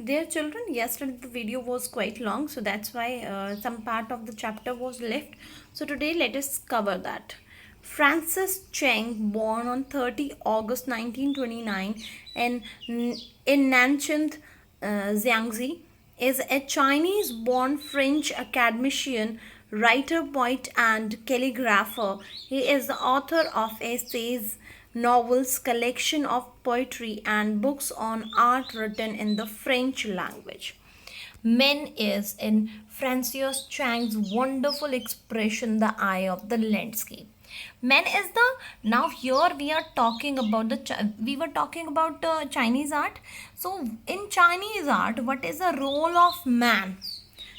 Dear children, yesterday the video was quite long, so that's why some part of the chapter was left. So today let us cover that. Francis Cheng, born on 30 August 1929 in, in Nanchang, Jiangxi, is a Chinese-born French academician, writer, poet, and calligrapher. He is the author of essays, novels, collection of poetry, and books on art written in the French language. Men is in Francis Chang's wonderful expression, the eye of the landscape. Men is the now here we are talking about we were talking about Chinese art. So in Chinese art, what is the role of man?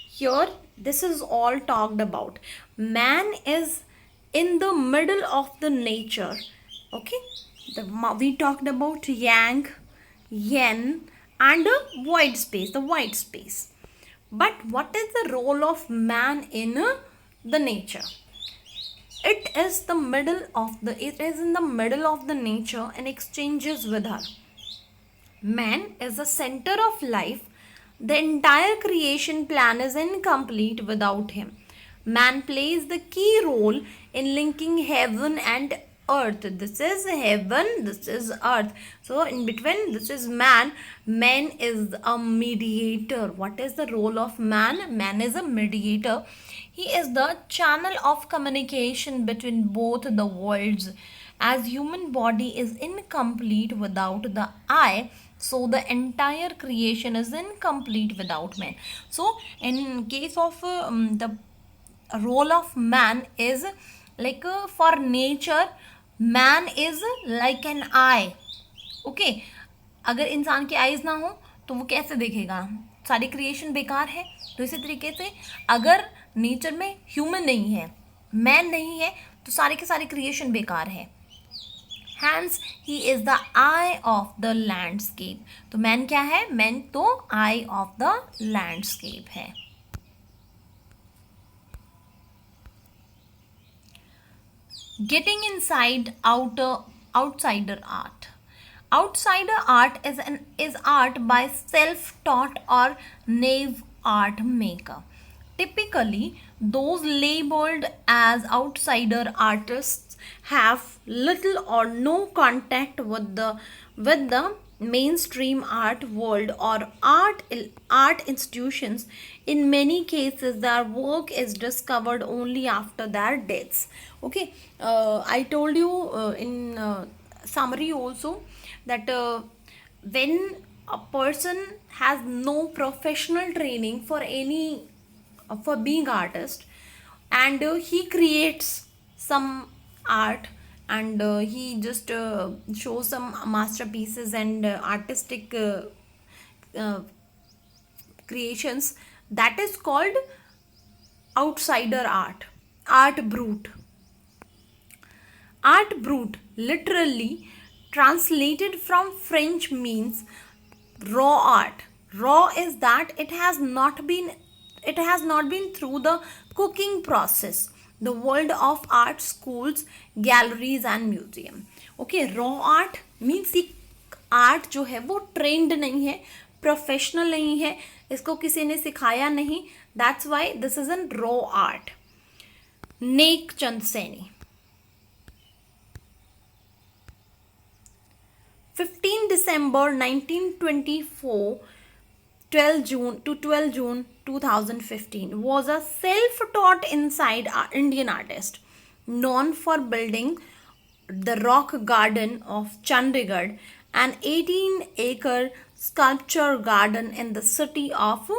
Here, this is all talked about. Man is in the middle of the nature. Okay, we talked about yang, yin, and a void space, the white space. But what is the role of man in the nature? It is in the middle of the nature and exchanges with her. Man is the center of life. The entire creation plan is incomplete without him. Man plays the key role in linking heaven and earth. This is heaven, this is earth. So, in between, this is man. Man is a mediator. What is the role of man? Man is a mediator. He is the channel of communication between both the worlds. As human body is incomplete without the eye, so the entire creation is incomplete without man. So in case of the role of man is like for nature, man is like an eye. Okay, अगर इंसान की eyes ना हो तो वो कैसे देखेगा, सारी क्रिएशन बेकार है. तो इसी तरीके से अगर नेचर में ह्यूमन नहीं है, मैन नहीं है, तो सारे के सारे क्रिएशन बेकार है. Hence, he is the eye of the landscape. तो मैन क्या है? मैन तो eye of the landscape है. Getting inside outsider art. Outsider art is art by self-taught or naive art maker. Typically, those labeled as outsider artists have little or no contact with the mainstream art world or art institutions. In many cases, their work is discovered only after their deaths. Okay, I told you in summary also that when a person has no professional training for any for being artist, and he creates some art, and he just shows some masterpieces and artistic creations, that is called outsider art brute. Art brute literally translated from French means raw art. Raw is that it has not been through the cooking process. The world of art schools, galleries and museum. Okay, raw art means ये art जो है वो trend नहीं है, professional नहीं है, इसको किसी ने सिखाया नहीं. That's why this is an raw art. Neck Chand Saini. 15 December 1924 12 June 2015 was a self-taught inside Indian artist known for building the Rock Garden of Chandigarh, an 18-acre sculpture garden in the city of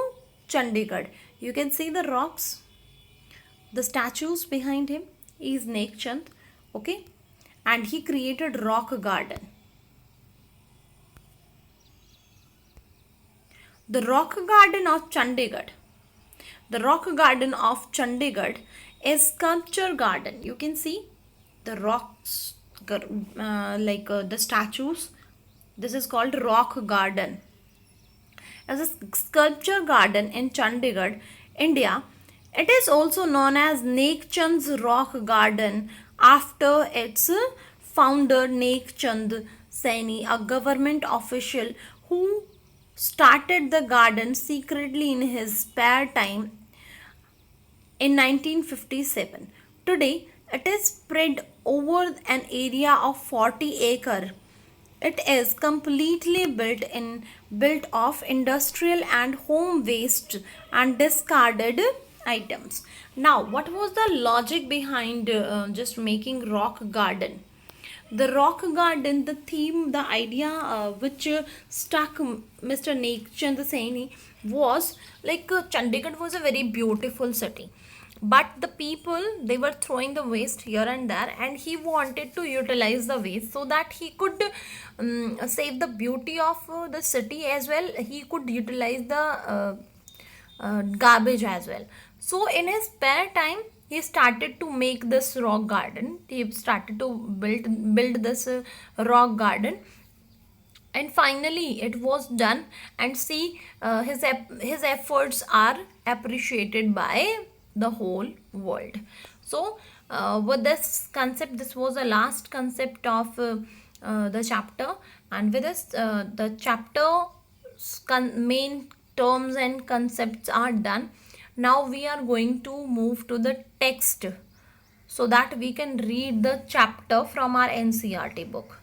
Chandigarh. You can see the rocks, the statues behind him. He is Nek Chand, okay, and he created Rock Garden. The Rock Garden of Chandigarh. The Rock Garden of Chandigarh is sculpture garden. You can see the rocks, the statues. This is called Rock Garden. As a sculpture garden in Chandigarh, India, it is also known as Nek Chand's Rock Garden after its founder Nek Chand Saini, a government official who started the garden secretly in his spare time in 1957. Today, it is spread over an area of 40 acre. It is completely built of industrial and home waste and discarded items. Now, what was the logic behind just making rock garden? The rock garden, the theme, the idea which stuck Mr. Nekchand Saini was like Chandigarh was a very beautiful city, but the people, they were throwing the waste here and there, and he wanted to utilize the waste so that he could save the beauty of the city as well. He could utilize the garbage as well. So in his spare time, he started to make this rock garden. He started to build this rock garden, and finally it was done. And see, his efforts are appreciated by the whole world. So with this concept, this was the last concept of the chapter, and with this the chapter main terms and concepts are done. Now we are going to move to the text so that we can read the chapter from our NCERT book.